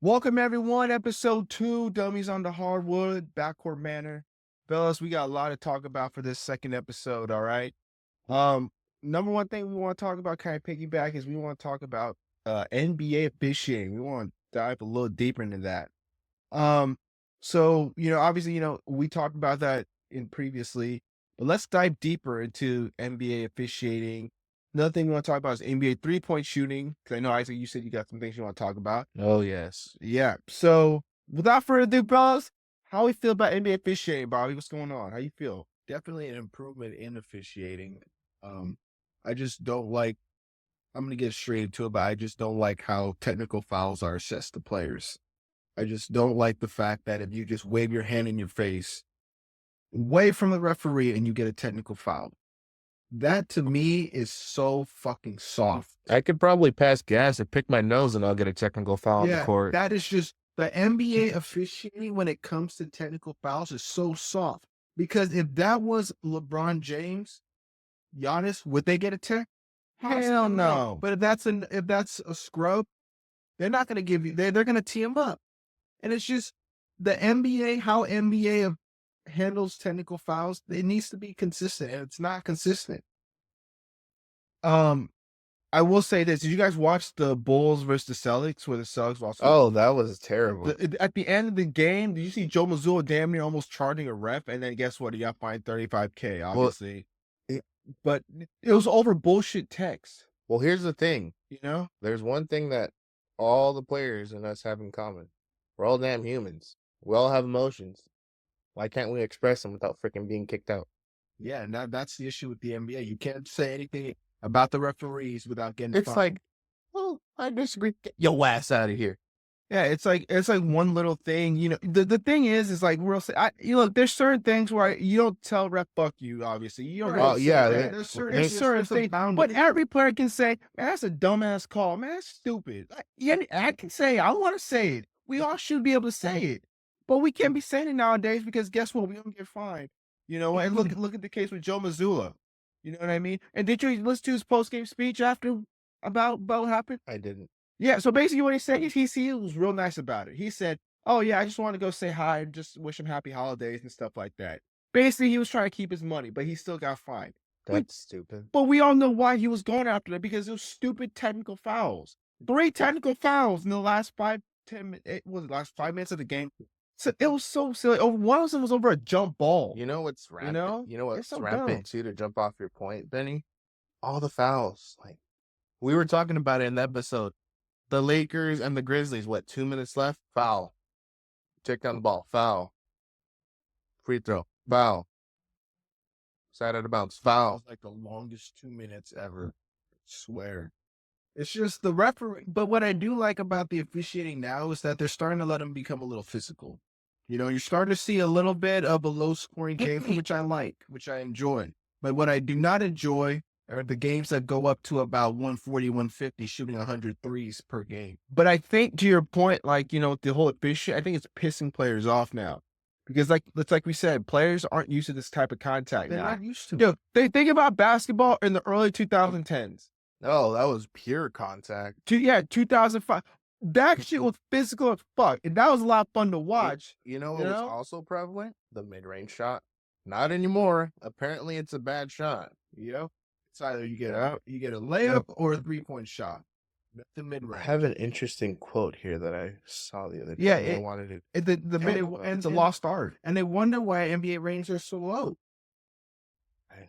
Welcome everyone, episode 2, Dummies on the Hardwood, Backcourt Manor. Fellas, we got a lot to talk about for this second episode, all right? Um, Number one thing we want to talk about, kind of piggyback, is we want to talk about NBA officiating. We want to dive a little deeper into that. Obviously, we talked about that in previously, but let's dive deeper into NBA officiating. Another thing we want to talk about is NBA three-point shooting, because I know, Isaac, you said you got some things you want to talk about. Oh, yes. Yeah. So without further ado, bros, how we feel about NBA officiating, Bobby? What's going on? How you feel? Definitely an improvement in officiating. I just don't like, I'm going to get straight into it, but I just don't like how technical fouls are assessed to players. I just don't like the fact that if you just wave your hand in your face, away from the referee, and you get a technical foul, that to me is so fucking soft. I could probably pass gas and pick my nose and I'll get a technical foul on the court. That is just, the NBA officiating when it comes to technical fouls is so soft. Because if that was LeBron James, Giannis, would they get a tech? Hell no. But if that's a scrub, they're not going to give you. They're going to tee him up, and it's just the NBA. How NBA handles technical fouls, it needs to be consistent, and it's not consistent. I will say this: did you guys watch the Bulls versus the Celtics, where the Celtics lost? Oh, that was terrible. At the end of the game, did you see Joe Mazzulla damn near almost charging a ref, and then guess what? He got fined $35K. Obviously. But it was over bullshit text. Well, here's the thing. There's one thing that all the players and us have in common. We're all damn humans. We all have emotions. Why can't we express them without freaking being kicked out? Yeah, and that's the issue with the NBA. You can't say anything about the referees without getting fined. It's like, well, I disagree. Get your ass out of here. Yeah, it's like one little thing. The thing is like there's certain things where you don't tell ref fuck you. Obviously, you don't. Oh yeah, there's certain things, but every player can say, "Man, that's a dumbass call. Man, that's stupid." I can say, I want to say it. We all should be able to say it, but we can't be saying it nowadays because guess what? We don't get fined. And look at the case with Joe Mazzulla. You know what I mean? And did you listen to his post game speech after about what happened? I didn't. Yeah, so basically what he said is he was real nice about it. He said, "Oh yeah, I just want to go say hi and just wish him happy holidays and stuff like that." Basically, he was trying to keep his money, but he still got fined. That's stupid. But we all know why he was going after that, because it was stupid technical fouls. 3 technical fouls in the last 5 minutes of the game. So it was so silly. One of them was over a jump ball. You know what's rampant? You know what's so rampant too, to jump off your point, Benny? All the fouls. Like, we were talking about it in the episode. The Lakers and the Grizzlies, 2 minutes left? Foul. Take down the ball. Foul. Free throw. Foul. Side out of bounds. Foul. It's like the longest 2 minutes ever. I swear. It's just the referee. But what I do like about the officiating now is that they're starting to let them become a little physical. You're starting to see a little bit of a low-scoring game, which I like, which I enjoy. But what I do not enjoy are the games that go up to about 140, 150, shooting 100 threes per game. But I think, to your point, the whole official, I think it's pissing players off now. Because it's like we said, players aren't used to this type of contact. They're not used to it. Yo, they think about basketball in the early 2010s. Oh, that was pure contact. 2005. That shit was physical as fuck. And that was a lot of fun to watch. It was also prevalent? The mid-range shot. Not anymore. Apparently, it's a bad shot. It's either you get a layup or a 3-point shot. The mid-range. I have an interesting quote here that I saw the other day. Yeah, I wanted it. It's a lost art. And they wonder why NBA ratings are so low.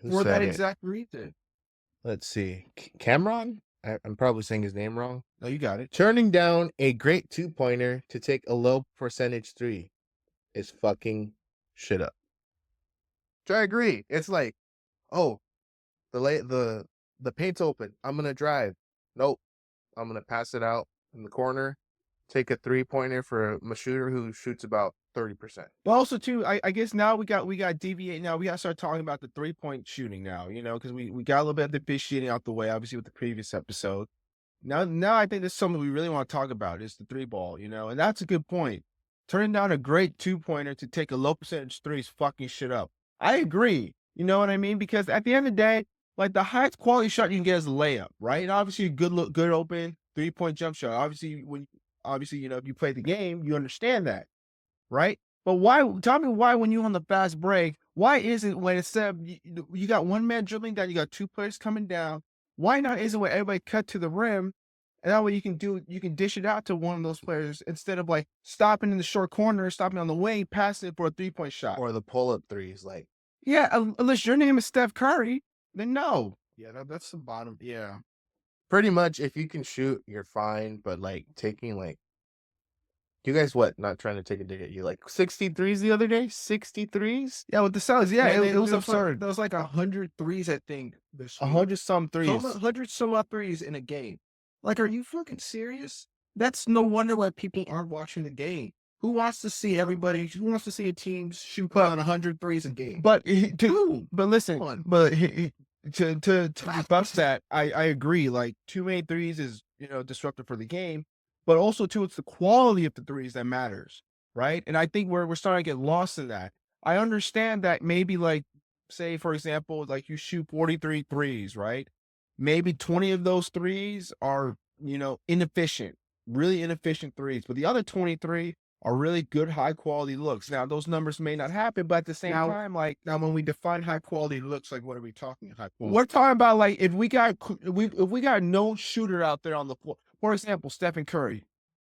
For that exact reason. Let's see. Cameron? I'm probably saying his name wrong. No, you got it. Turning down a great 2-pointer to take a low percentage 3 is fucking shit up. So I agree. It's like, oh, the paint's open. I'm gonna drive. Nope. I'm gonna pass it out in the corner. Take a 3-pointer for a shooter who shoots about 30%. But also too, I guess now we got to deviate. Now we got to start talking about the 3-point shooting now. Because we got a little bit of the officiating out the way, obviously with the previous episode. Now I think there's something we really want to talk about is the 3-ball. And that's a good point. Turning down a great 2-pointer to take a low percentage 3 is fucking shit up. I agree. You know what I mean? Because at the end of the day, like, the highest quality shot you can get is a layup, right? And obviously, good open 3-point jump shot. Obviously, when obviously, if you play the game, you understand that, right? But why? Tell me why when you on the fast break, why isn't when instead of you got one man dribbling down, you got two players coming down. Why not isn't when everybody cut to the rim, and that way you can dish it out to one of those players instead of like stopping in the short corner, stopping on the wing, passing it for a 3-point shot. Or the pull-up threes, like Yeah, unless your name is Steph Curry, then no. Yeah, that's the bottom. Yeah. pretty much if you can shoot, you're fine. But like taking like you guys what? Not trying to take a dig at you. Like 63s the other day? 63s? Yeah, with the Celtics, yeah, it was absurd. There was like 100 threes, I think, this week. 100 some threes. 100 some odd threes in a game. Like, are you fucking serious? That's no wonder why people aren't watching the game. Who wants to see everybody? Who wants to see a team shoot on 100 threes a game? But Dude, but listen, come on. but to rebut that, I agree. Like too many threes is disruptive for the game, but also too it's the quality of the threes that matters, right? And I think we're starting to get lost in that. I understand that maybe like say for example like you shoot 43 threes, right? Maybe 20 of those threes are inefficient, really inefficient threes, but the other 23 are really good, high quality looks. Now, those numbers may not happen, but at the same time, like Now, when we define high quality looks, like what are we talking high quality? we're talking about, like if we got no shooter out there on the floor, for example, Stephen Curry,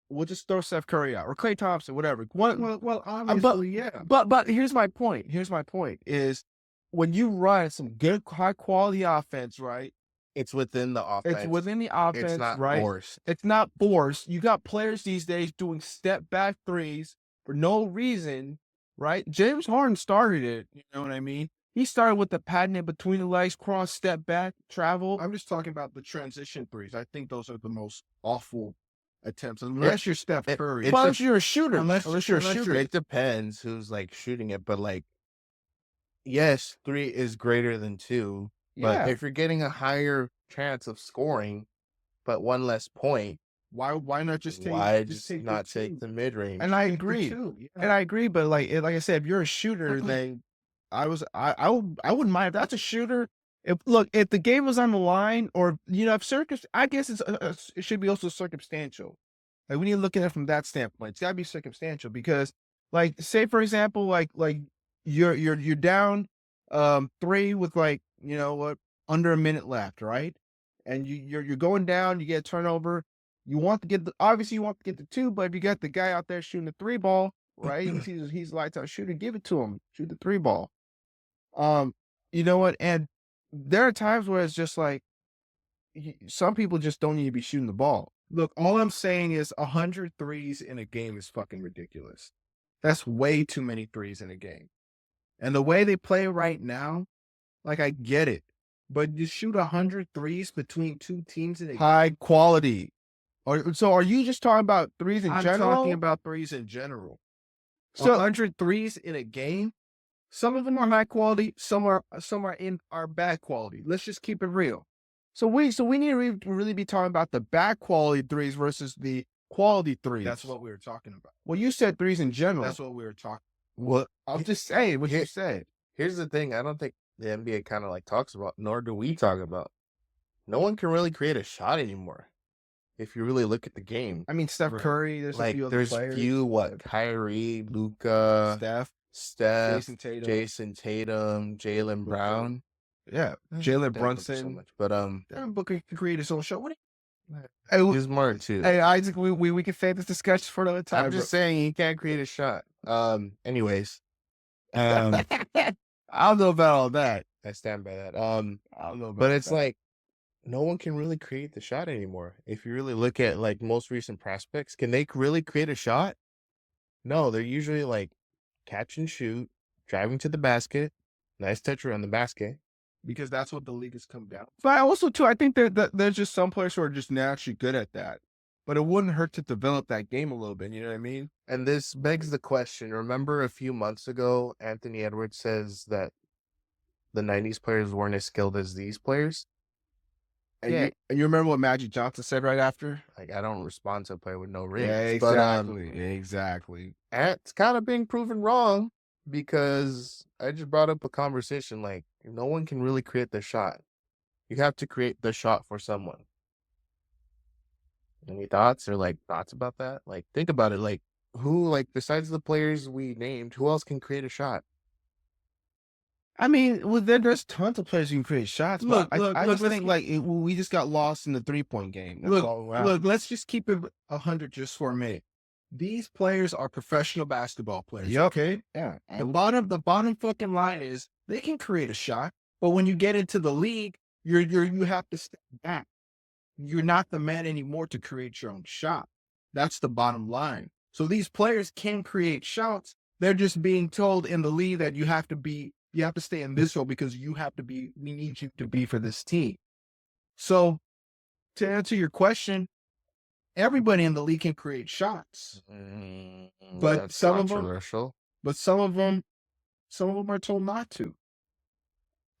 we'll just throw Steph Curry out or Klay Thompson, whatever. Well, obviously, yeah. But here's my point. Here's my point: is when you run some good, high quality offense, right? It's within the offense. It's within the offense, It's not right? forced. It's not forced. You got players these days doing step back threes for no reason, right? James Harden started it. You know what I mean? He started with the pattern in between the legs, cross, step back, travel. I'm just talking about the transition threes. I think those are the most awful attempts, unless you're Steph Curry. Well, unless you're a shooter. unless you're a unless shooter. It depends who's like shooting it, but like, yes, 3 is greater than 2. But Yeah. if you're getting a higher chance of scoring, but one less point, Why not just take? why just just take not the take two? the mid range? And I Take the agree. two, yeah. And I agree, but like I said, if you're a shooter, then I wouldn't mind if that's a shooter. If the game was on the line, or if I guess it should be also circumstantial. Like we need to look at it from that standpoint. It's got to be circumstantial because, like, say for example, like you're down 3 with like under a minute left, right? And you're going down, you get a turnover. You want to get obviously you want to get the 2, but if you got the guy out there shooting the 3 ball, right? he's lights out shooter, give it to him, shoot the 3 ball. You know what? And there are times where it's just like some people just don't need to be shooting the ball. Look, all I'm saying is 100 threes in a game is fucking ridiculous. That's way too many threes in a game. And the way they play right now, like I get it, but you shoot 100 threes between two teams in a game. High quality. So are you just talking about threes in I'm general? talking about threes in general. So- 100 threes in a game. Some of them are high quality. Some are bad quality. Let's just keep it real. So we need to really be talking about the bad quality threes versus the quality threes. That's what we were talking about. Well, you said threes in general. That's what we were talking. What I'm just saying what you Here- said. Here's the thing: I don't think the NBA kind of like talks about, nor do we talk about. No one can really create a shot anymore. If you really look at the game, I mean, Steph Curry. There's a like few other there's players. Kyrie, Luka, Steph, Jason Tatum, Jaylen Brown. Yeah, Eh, Jalen that Brunson. so much, but Devin Booker can create his own shot. What? Hey, he's smart too. hey, Isaac, we can save this discussion for another time. I'm just saying he can't create a shot. Anyways, I don't know about all that. I stand by that. I don't know about But it's that. like no one can really create the shot anymore. If you really look at like most recent prospects, can they really create a shot? No, they're usually like catch and shoot, driving to the basket, nice touch around the basket. Because that's what the league has come down. But also too, I think that there's just some players who are just naturally good at that. But it wouldn't hurt to develop that game a little bit. You know what I mean? And this begs the question. Remember a few months ago, Anthony Edwards says that the 90s players weren't as skilled as these players? And Yeah. you remember what Magic Johnson said right after? Like, I don't respond to a player with no rings. Yeah, But, exactly. and it's kind of being proven wrong because I just brought up a conversation like no one can really create the shot. You have to create the shot for someone. Any thoughts about that? Like, think about it. Like, who, like, besides the players we named, who else can create a shot? I mean, well, there's tons of players who can create shots, but I just let's think like we just got lost in the 3-point game. That's look, all. look, let's just keep it 100 just for a minute. These players are professional basketball players. Yep. Okay. Yeah. The bottom fucking line is they can create a shot, but when you get into the league, you have to step back. You're not the man anymore to create your own shot. That's the bottom line. So these players can create shots. They're just being told in the league that you have to stay in this role because we need you to be for this team. So to answer your question, everybody in the league can create shots, but That's some of them, controversial. some of them are told not to.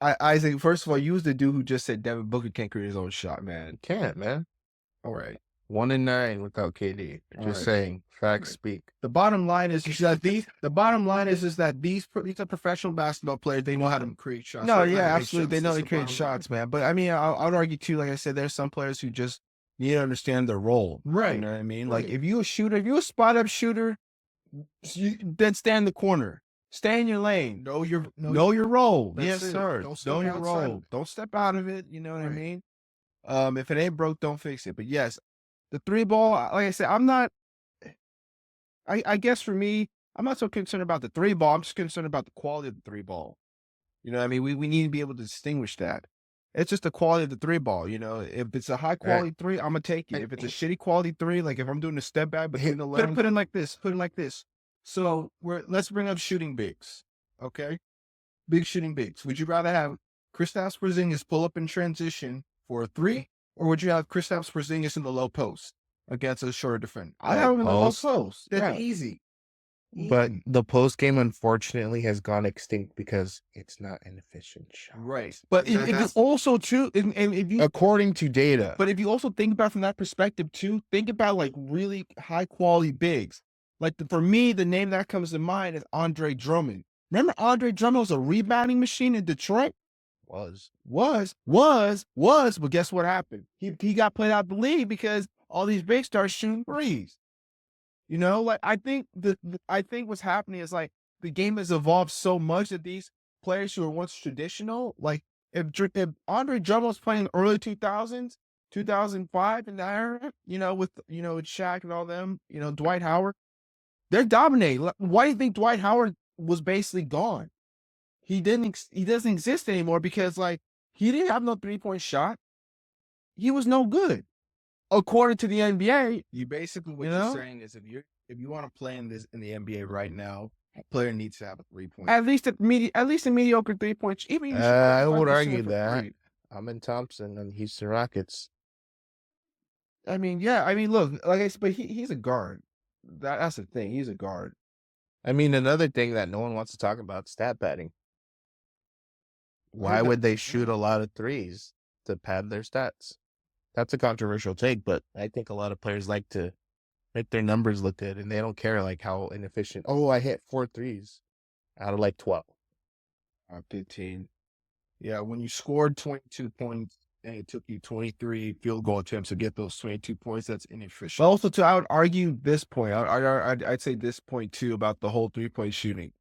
Isaac, first of all, you was the dude who just said Devin Booker can't create his own shot, man. Can't, man. All right. 1-9 without KD. All Just right. saying. Facts Right. speak. The bottom line is that these are professional basketball players. They know how to create shots. No, They know yeah, how to make absolutely. They shots. know That's they the create bottom line. shots, man. But I mean, I would argue too. Like I said, there's some players who just need to understand their role. Right. You know what I mean? Like Right. if you a spot up shooter, then stand in the corner. Stay in your lane. Know your role. That's Yes, it. sir. Don't step Know your outside of role. it. Don't step out of it. You know what I Right. mean? If it ain't broke, don't fix it. But yes, the 3-ball, like I said, I'm not. I guess for me, I'm not so concerned about the 3-ball. I'm just concerned about the quality of the 3-ball. You know what I mean? We need to be able to distinguish that. It's just the quality of the 3-ball. You know, if it's a high quality three, I'm gonna take it. If it's a shitty quality three, like if I'm doing a step back between the legs, Put it like this. Put it like this. So let's bring up shooting bigs. Okay, big shooting bigs. Would you rather have Kristaps Porzingis pull up in transition for a three, or would you have Kristaps Porzingis in the low post against a shorter defender? I have him in the low Post. post. That's Yeah. easy. But Easy. the post game, unfortunately, has gone extinct because it's not an efficient shot. Right. But That- if you that's- also too, and if you According to data. But if you also think about from that perspective too, think about like really high quality bigs. Like for me, the name that comes to mind is Andre Drummond. Remember Andre Drummond was a rebounding machine in Detroit? Was. But guess what happened? He got played out the league because all these bigs started shooting threes. You know, like I think I think what's happening is like the game has evolved so much that these players who were once traditional, like if Andre Drummond was playing in the early 2000s, 2005 in that era, with Shaq and all them, Dwight Howard, they're dominating. Why do you think Dwight Howard was basically gone? He doesn't exist anymore because like he didn't have no 3-point shot. He was no good. According to the NBA, You basically what You you're know? saying is if you want to play in the NBA right now, a player needs to have a 3-point. at least a mediocre 3-point. Even you should I would 5% argue for that. three. Amin Thompson and Houston Rockets. I mean, yeah. I mean, look, like I said, but he's a guard. That's the thing. He's a guard. I mean, another thing that no one wants to talk about, stat padding. Why would they shoot a lot of threes to pad their stats? That's a controversial take, but I think a lot of players like to make their numbers look good, and they don't care like how inefficient. Oh, I hit 4 threes out of like 12. 15. Yeah, when you scored 22 points and it took you 23 field goal attempts to get those 22 points, that's inefficient. But also, too, I would argue this point. I'd say this point too about the whole 3-point shooting.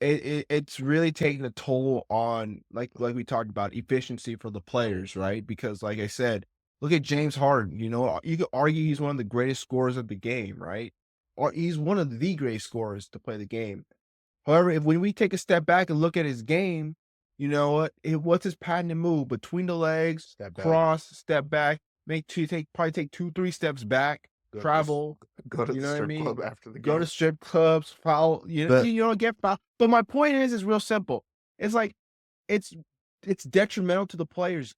It's really taking a toll on like we talked about efficiency for the players, right? Because like I said, look at James Harden. You could argue he's one of the greatest scorers of the game, right? Or he's one of the greatest scorers to play the game. However, when we take a step back and look at his game, you know what? What's his patented move? Between the legs, Step back. cross, step back, probably take 2-3 steps back, Go to travel. Go to You the know what I strip mean? club after the game. Go to strip clubs, foul. You don't get foul. But my point is real simple. It's like it's detrimental to the player's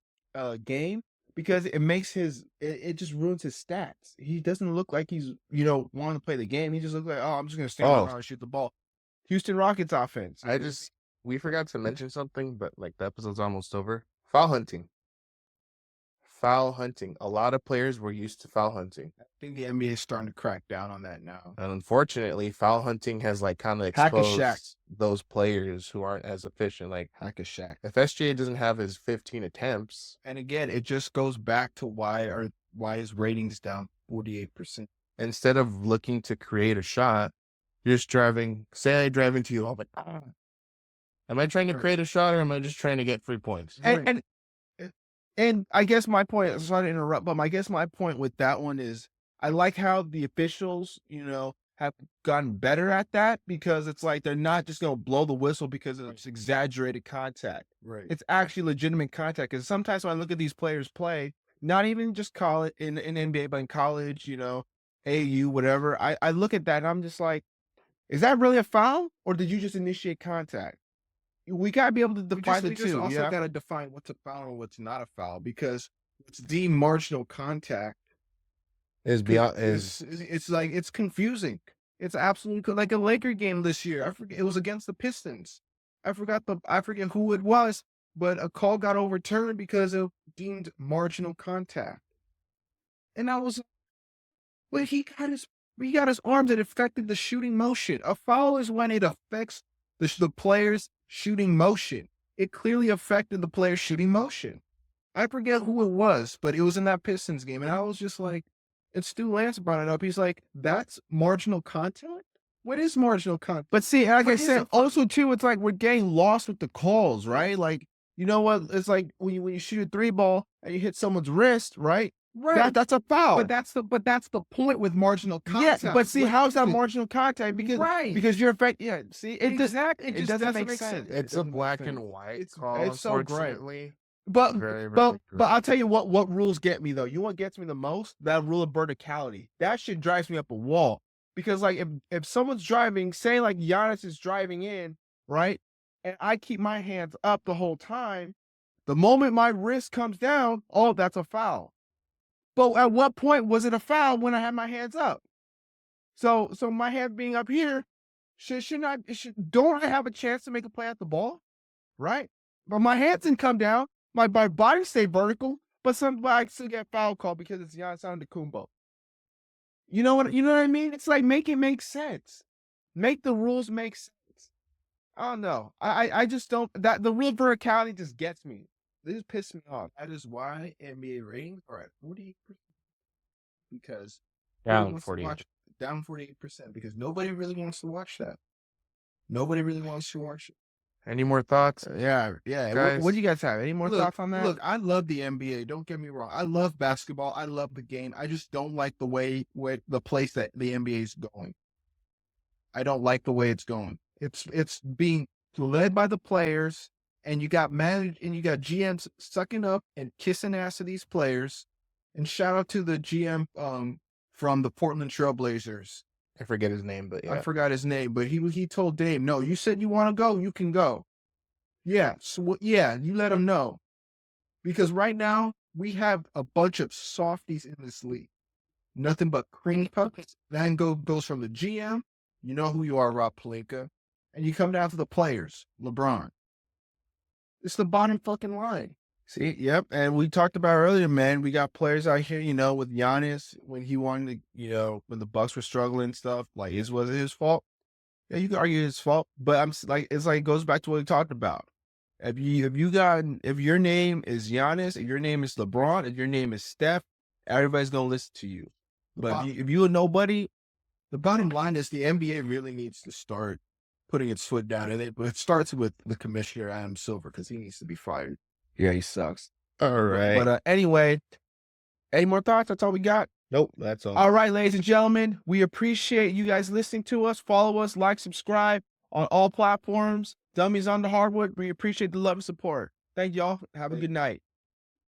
game because it makes it just ruins his stats. He doesn't look like he's wanting to play the game. He just looks like, oh, I'm just gonna stand around and shoot the ball. Houston Rockets offense. We forgot to mention something, but like the episode's almost over. Foul hunting. A lot of players were used to foul hunting. I think the NBA is starting to crack down on that now. And unfortunately, foul hunting has like kind of Hack a Shaq. exposed those players who aren't as efficient. Like Hack a Shaq. if SGA doesn't have his 15 attempts, And again, it just goes back to why why his rating's down 48%. Instead of looking to create a shot, you're just driving. Say I drive into you, I'm like, am I trying to create a shot or am I just trying to get 3 points? And I guess my point, sorry to interrupt, but I guess my point with that one is I like how the officials, have gotten better at that, because it's like they're not just going to blow the whistle because it's exaggerated contact. Right. It's actually legitimate contact. Because sometimes when I look at these players play, not even just college in NBA, but in college, AAU, whatever, I look at that and I'm just like, is that really a foul, or did you just initiate contact? We gotta be able to define the We just two. also Yeah. got to define what's a foul and what's not a foul, because what's deemed marginal contact Is beyond is it's like, it's confusing. It's absolutely like a Laker game this year. I forget, it was against the Pistons. I forget who it was, but a call got overturned because of deemed marginal contact. And I was, well, he got his arms that affected the shooting motion. A foul is when it affects the player's shooting motion. It clearly affected the player's shooting motion. I forget who it was, but it was in that Pistons game. And I was just like, and Stu Lance brought it up. He's like, that's marginal contact? What is marginal contact? But see, like I What is said, a- also too, it's like we're getting lost with the calls, right? Like, you know what? It's like when you shoot a 3-ball and you hit someone's wrist, right? Right. That's a foul. But that's the point with marginal contact. Yeah, but see, What how's that is it? marginal contact? Because Right. because you're affected. Yeah, see, Exactly. it doesn't make sense. it's a black and white It's call, so gray. unfortunately. But Very, very but gray. I'll tell you what rules get me though. You know what gets me the most? That rule of verticality. That shit drives me up a wall. Because like if someone's driving, say like Giannis is driving in, right? And I keep my hands up the whole time, the moment my wrist comes down, oh, that's a foul. But at what point was it a foul when I had my hands up? So my hand being up here, don't I have a chance to make a play at the ball? Right? But my hands didn't come down. My body stayed vertical, but I still get foul called because it's Giannis Antetokounmpo. You know what I mean? It's like, make it make sense. Make the rules make sense. I don't know. I just don't, that the rule of verticality just gets me. They just piss me off. That is why NBA ratings are at 48%. Because Down nobody wants to 48. watch- down 48%, because nobody really wants to watch that. Nobody really wants to watch it. Any more thoughts? Yeah. Guys. What do you guys have? Any more thoughts on that? Look, I love the NBA. Don't get me wrong. I love basketball. I love the game. I just don't like the way the place that the NBA is going. I don't like the way it's going. It's being led by the players, and you got GMs sucking up and kissing ass to these players. And shout out to the GM from the Portland Trailblazers. I forget his name, but yeah. I forgot his name, but he told Dame, no, you said you want to go, you can go. Yeah, so you let him know. Because right now, we have a bunch of softies in this league. Nothing but cream puffs. Then goes from the GM, you know who you are, Rob Pelinka, and you come down to the players, LeBron. It's the bottom fucking line. See, yep. And we talked about earlier, man, we got players out here, with Giannis, when he wanted to, when the Bucks were struggling and stuff, like, was it his fault? Yeah, you could argue his fault, but it goes back to what we talked about. If your name is Giannis, if your name is LeBron, if your name is Steph, everybody's going to listen to you. But if you a nobody, the bottom line is the NBA really needs to start putting its foot down. And it starts with the commissioner, Adam Silver, because he needs to be fired. yeah, he sucks. All right. But anyway, any more thoughts? That's all we got. Nope, that's all. All right, ladies and gentlemen, we appreciate you guys listening to us. Follow us, like, subscribe on all platforms. Dummies on the hardwood. We appreciate the love and support. Thank y'all. Have a good night.